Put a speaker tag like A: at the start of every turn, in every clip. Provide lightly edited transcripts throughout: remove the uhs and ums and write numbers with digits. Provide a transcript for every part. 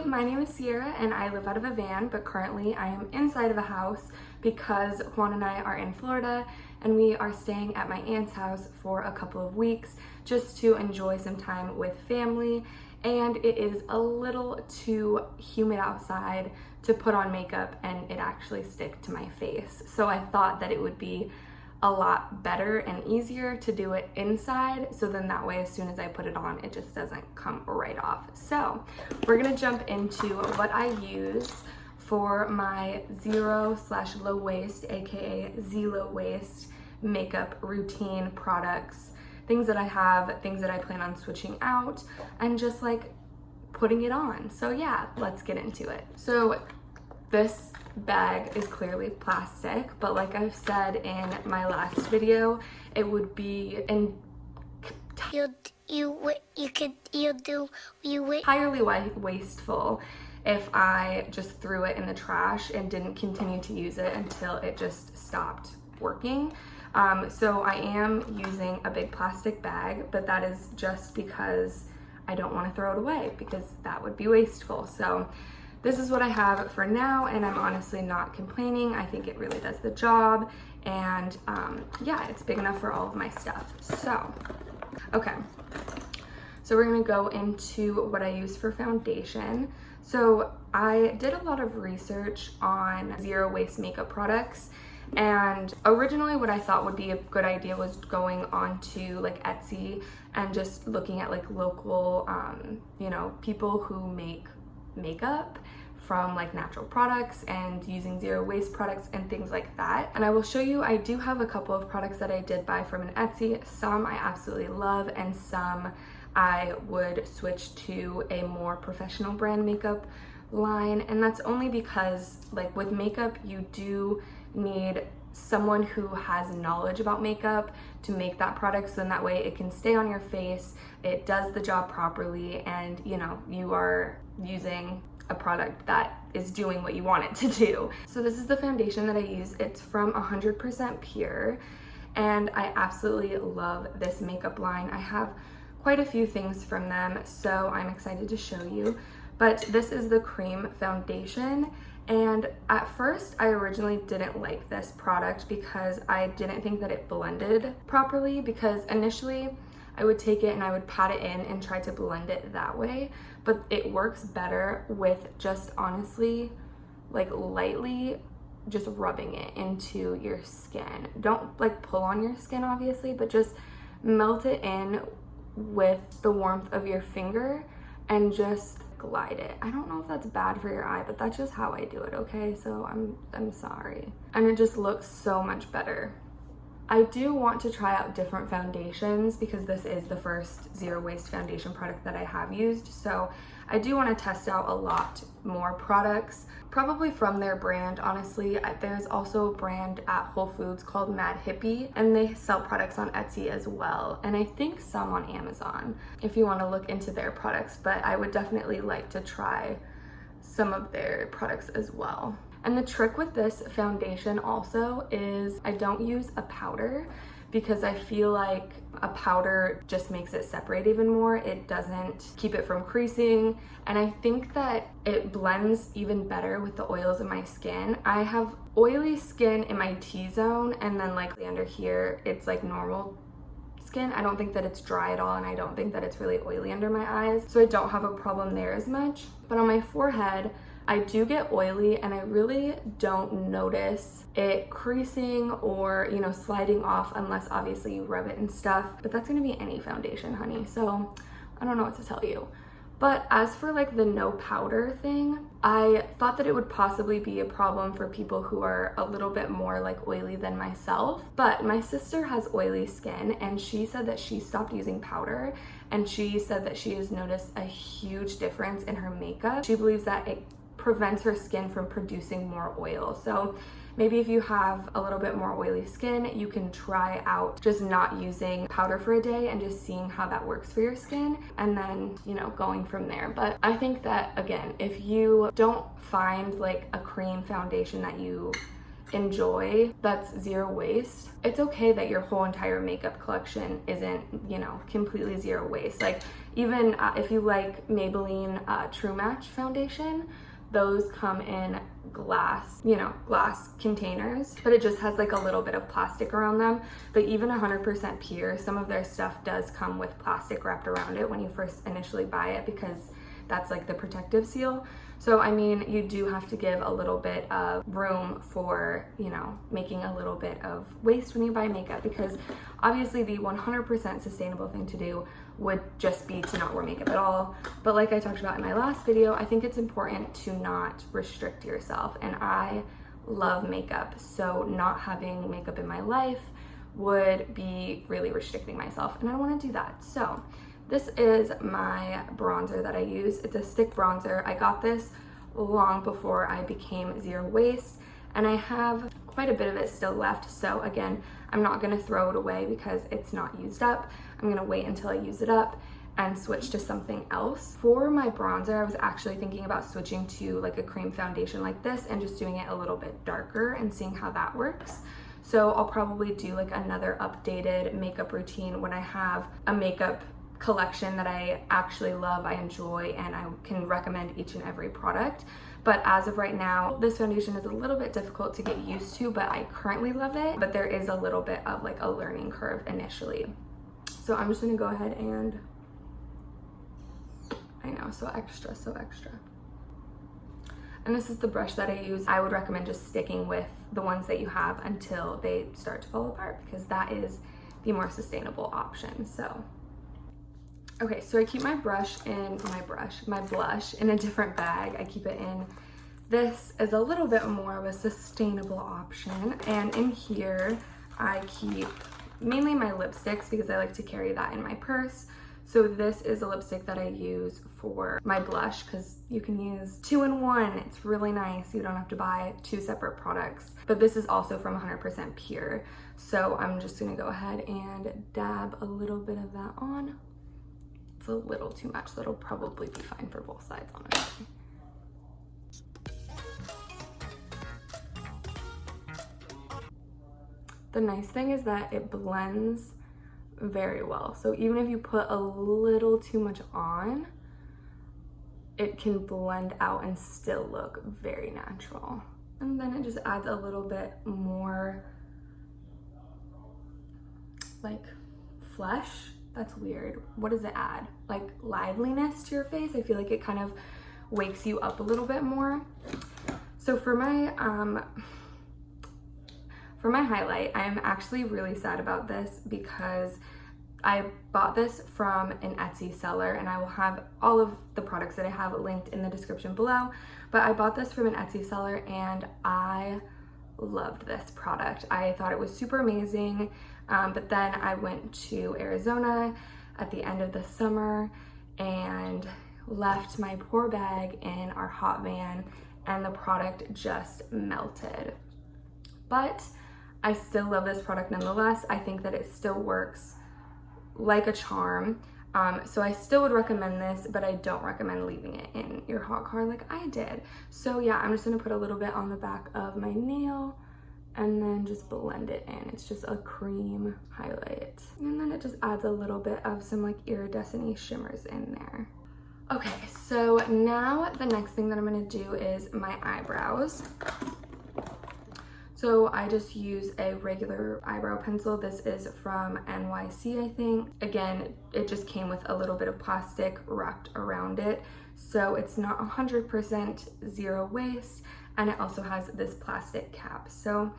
A: my name is Sierra and I live out of a van, but currently I am inside of a house because Juan and I are in Florida and we are staying at my aunt's house for a couple of weeks just to enjoy some time with family. And it is a little too humid outside to put on makeup and it actually stick to my face. So I thought that it would be a lot better and easier to do it inside, so then that way as soon as I put it on it just doesn't come right off. So we're gonna jump into what I use for my zero/low waist, aka Z-low waist makeup routine products, things that I have, things that I plan on switching out, and just like putting it on. So yeah, let's get into it. So this bag is clearly plastic, but like I've said in my last video, it would be entirely wasteful if I just threw it in the trash and didn't continue to use it until it just stopped working. So I am using a big plastic bag, but that is just because I don't want to throw it away because that would be wasteful. So this is what I have for now, and I'm honestly not complaining. I think it really does the job, and yeah, it's big enough for all of my stuff. So, okay. So we're gonna go into what I use for foundation. So I did a lot of research on zero waste makeup products, and originally what I thought would be a good idea was going onto like Etsy and just looking at like local, you know, people who make makeup from like natural products and using zero waste products and things like that. And I will show you, I do have a couple of products that I did buy from an Etsy. Some I absolutely love and some I would switch to a more professional brand makeup line. And that's only because like with makeup, you do need someone who has knowledge about makeup to make that product, so then that way it can stay on your face, it does the job properly, and you know, you are using a product that is doing what you want it to do. So this is the foundation that I use. It's from 100% Pure, and I absolutely love this makeup line. I have quite a few things from them, so I'm excited to show you. But this is the cream foundation, and at first I originally didn't like this product because I didn't think that it blended properly, because initially I would take it and I would pat it in and try to blend it that way, but it works better with just honestly like lightly just rubbing it into your skin. Don't like pull on your skin obviously, but just melt it in with the warmth of your finger and just glide it. I don't know if that's bad for your eye, but that's just how I do it, okay? So I'm sorry. And it just looks so much better. I do want to try out different foundations because this is the first zero waste foundation product that I have used. So I do want to test out a lot more products, probably from their brand, honestly. There's also a brand at Whole Foods called Mad Hippie, and they sell products on Etsy as well. And I think some on Amazon if you want to look into their products, but I would definitely like to try some of their products as well. And the trick with this foundation also is I don't use a powder because I feel like a powder just makes it separate even more. It doesn't keep it from creasing, and I think that it blends even better with the oils in my skin. I have oily skin in my T-zone, and then like under here it's like normal skin. I don't think that it's dry at all, and I don't think that it's really oily under my eyes, so I don't have a problem there as much. But on my forehead I do get oily, and I really don't notice it creasing or, you know, sliding off unless obviously you rub it and stuff. But that's gonna be any foundation, honey, so I don't know what to tell you. But as for like the no powder thing, I thought that it would possibly be a problem for people who are a little bit more like oily than myself. But my sister has oily skin, and she said that she stopped using powder, and she said that she has noticed a huge difference in her makeup. She believes that it prevents her skin from producing more oil. So maybe if you have a little bit more oily skin, you can try out just not using powder for a day and just seeing how that works for your skin, and then, you know, going from there. But I think that, again, if you don't find like a cream foundation that you enjoy that's zero waste, it's okay that your whole entire makeup collection isn't, you know, completely zero waste. Like Even if you like Maybelline True Match foundation, those come in glass, glass containers, but it just has like a little bit of plastic around them. But even 100% pure, some of their stuff does come with plastic wrapped around it when you first initially buy it, because that's like the protective seal. So I mean, you do have to give a little bit of room for, making a little bit of waste when you buy makeup, because obviously the 100% sustainable thing to do would just be to not wear makeup at all. But like I talked about in my last video, I think it's important to not restrict yourself. And I love makeup, so not having makeup in my life would be really restricting myself, and I don't want to do that. So this is my bronzer that I use. It's a stick bronzer. I got this long before I became zero waste, and I have quite a bit of it still left. So again, I'm not gonna throw it away because it's not used up. I'm gonna wait until I use it up and switch to something else. For my bronzer, I was actually thinking about switching to like a cream foundation like this and just doing it a little bit darker and seeing how that works. So I'll probably do like another updated makeup routine when I have a makeup collection that I actually love, I enjoy, and I can recommend each and every product. But as of right now, this foundation is a little bit difficult to get used to, but I currently love it. But there is a little bit of like a learning curve initially. So I'm just gonna go ahead and, I know, so extra. And this is the brush that I use. I would recommend just sticking with the ones that you have until they start to fall apart, because that is the more sustainable option. So okay, so I keep my blush in a different bag. I keep it in. This is a little bit more of a sustainable option. And in here, I keep mainly my lipsticks because I like to carry that in my purse. So this is a lipstick that I use for my blush because you can use 2-in-1. It's really nice. You don't have to buy 2 separate products. But this is also from 100% pure. So I'm just gonna go ahead and dab a little bit of that on. It's a little too much, so it'll probably be fine for both sides, honestly. The nice thing is that it blends very well. So even if you put a little too much on, it can blend out and still look very natural. And then it just adds a little bit more like flesh. That's weird. What does it add? Like liveliness to your face? I feel like it kind of wakes you up a little bit more. So for my highlight, I'm actually really sad about this because I bought this from an Etsy seller, and I will have all of the products that I have linked in the description below. But I bought this from an Etsy seller and I loved this product. I thought it was super amazing. But then I went to Arizona at the end of the summer and left my poor bag in our hot van, and the product just melted. But I still love this product nonetheless. I think that it still works like a charm. So I still would recommend this, but I don't recommend leaving it in your hot car like I did. So yeah, I'm just gonna put a little bit on the back of my nail and then just blend it in. It's just a cream highlight. And then it just adds a little bit of some like iridescent-y shimmers in there. Okay, so now the next thing that I'm gonna do is my eyebrows. So I just use a regular eyebrow pencil. This is from NYC, I think. Again, it just came with a little bit of plastic wrapped around it. So it's not 100% zero waste, and it also has this plastic cap. So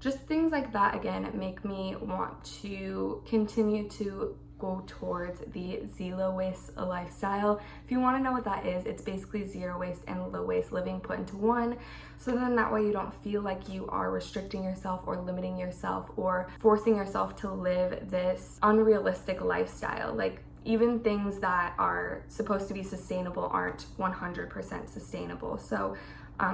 A: just things like that, again, make me want to continue to go towards the zero waste lifestyle. If you want to know what that is, it's basically zero waste and low waste living put into one. So then that way you don't feel like you are restricting yourself or limiting yourself or forcing yourself to live this unrealistic lifestyle. Like even things that are supposed to be sustainable aren't 100% sustainable. So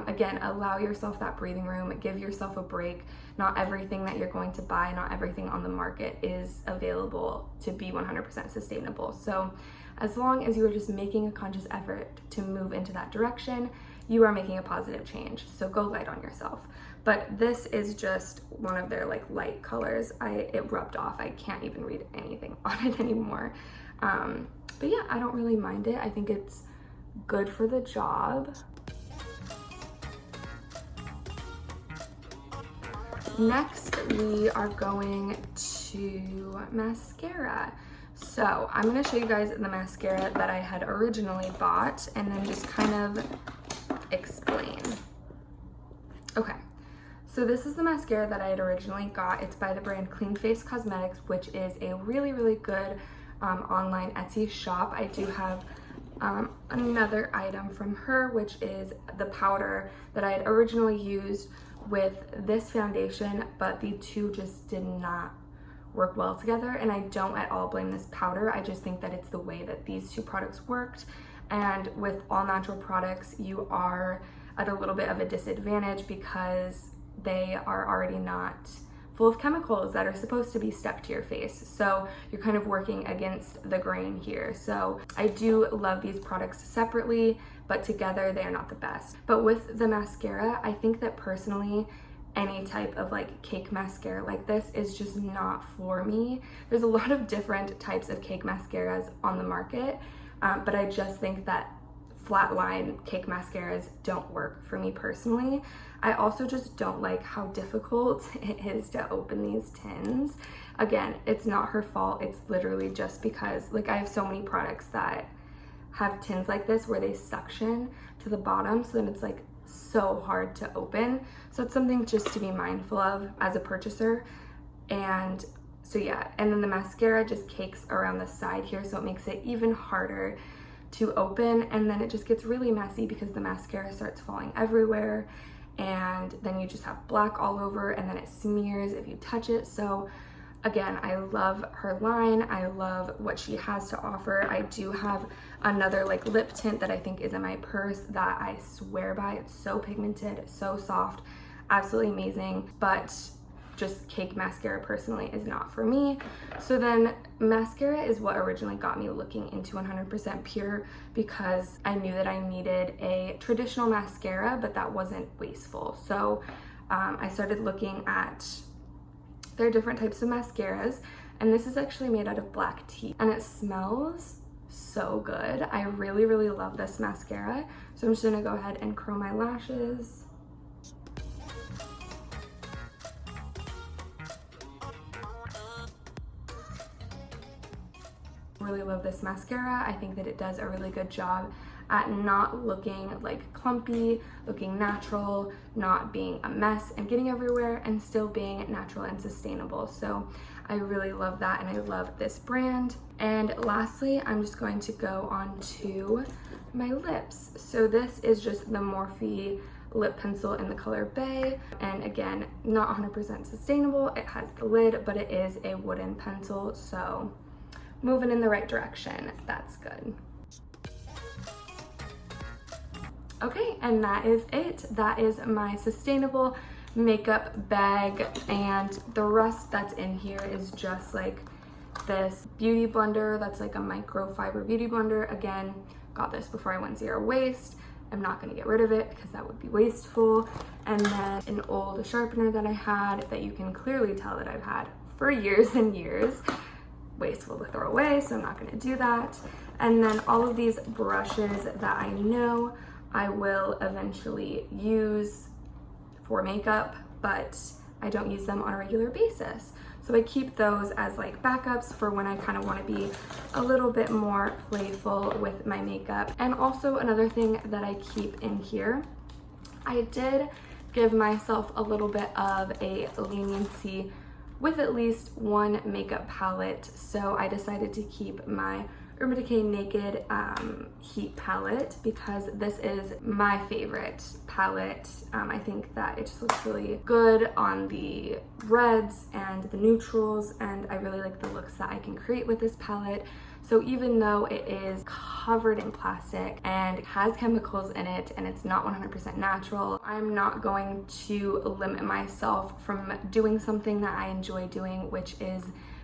A: again, allow yourself that breathing room, give yourself a break. Not everything that you're going to buy, not everything on the market is available to be 100% sustainable. So as long as you are just making a conscious effort to move into that direction, you are making a positive change. So go light on yourself. But this is just one of their like light colors. It rubbed off. I can't even read anything on it anymore. But yeah, I don't really mind it. I think it's good for the job. Next, we are going to mascara. So I'm gonna show you guys the mascara that I had originally bought and then just kind of explain. Okay, so this is the mascara that I had originally got. It's by the brand Clean Face Cosmetics, which is a really, really good online Etsy shop. I do have another item from her, which is the powder that I had originally used with this foundation, but the two just did not work well together, and I don't at all blame this powder. I just think that it's the way that these two products worked, and with all natural products you are at a little bit of a disadvantage because they are already not full of chemicals that are supposed to be stuck to your face, so you're kind of working against the grain here. So I do love these products separately, but together they are not the best. But with the mascara, I think that personally any type of like cake mascara like this is just not for me. There's a lot of different types of cake mascaras on the market, but I just think that flatline cake mascaras don't work for me personally. I also just don't like how difficult it is to open these tins. Again, it's not her fault. It's literally just because like I have so many products that have tins like this where they suction to the bottom, so then it's like so hard to open. So it's something just to be mindful of as a purchaser. And so yeah, and then the mascara just cakes around the side here, so it makes it even harder to open, and then it just gets really messy because the mascara starts falling everywhere, and then you just have black all over, and then it smears if you touch it. So again, I love her line. I love what she has to offer. I do have another like lip tint that I think is in my purse that I swear by. It's so pigmented, so soft, absolutely amazing, but just cake mascara personally is not for me. So then mascara is what originally got me looking into 100% Pure, because I knew that I needed a traditional mascara, but that wasn't wasteful. So I started looking at their different types of mascaras, and this is actually made out of black tea, and it smells so good. I really, really love this mascara. So I'm just gonna go ahead and curl my lashes. Really love this mascara. I think that it does a really good job at not looking like clumpy, looking natural, not being a mess and getting everywhere, and still being natural and sustainable. So I really love that, and I love this brand. And lastly, I'm just going to go on to my lips. So this is just the Morphe lip pencil in the color Bay, and again, not 100% sustainable. It has the lid, but it is a wooden pencil, so moving in the right direction. That's good. Okay, and that is it. That is my sustainable makeup bag, and the rest that's in here is just like this beauty blender that's like a microfiber beauty blender. Again, got this before I went zero waste. I'm not gonna get rid of it because that would be wasteful. And then an old sharpener that I had that you can clearly tell that I've had for years and years. Wasteful to throw away, so I'm not gonna do that. And then all of these brushes that I know I will eventually use for makeup, but I don't use them on a regular basis. So I keep those as like backups for when I kind of want to be a little bit more playful with my makeup. And also another thing that I keep in here, I did give myself a little bit of a leniency with at least one makeup palette. So I decided to keep my Urban Decay Naked Heat palette because this is my favorite palette. I think that it just looks really good on the reds and the neutrals, and I really like the looks that I can create with this palette. So even though it is covered in plastic and has chemicals in it and it's not 100% natural, I'm not going to limit myself from doing something that I enjoy doing, which is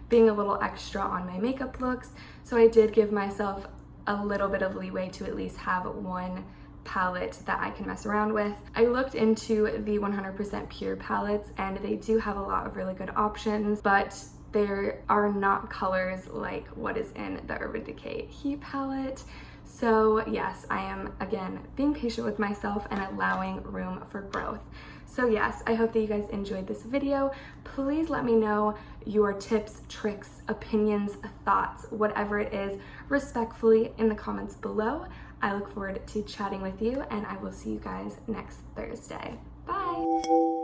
A: being a little extra on my makeup looks. So I did give myself a little bit of leeway to at least have one palette that I can mess around with. I looked into the 100% Pure palettes and they do have a lot of really good options, but there are not colors like what is in the Urban Decay Heat Palette. So yes, I am, again, being patient with myself and allowing room for growth. So yes, I hope that you guys enjoyed this video. Please let me know your tips, tricks, opinions, thoughts, whatever it is, respectfully in the comments below. I look forward to chatting with you, and I will see you guys next Thursday. Bye!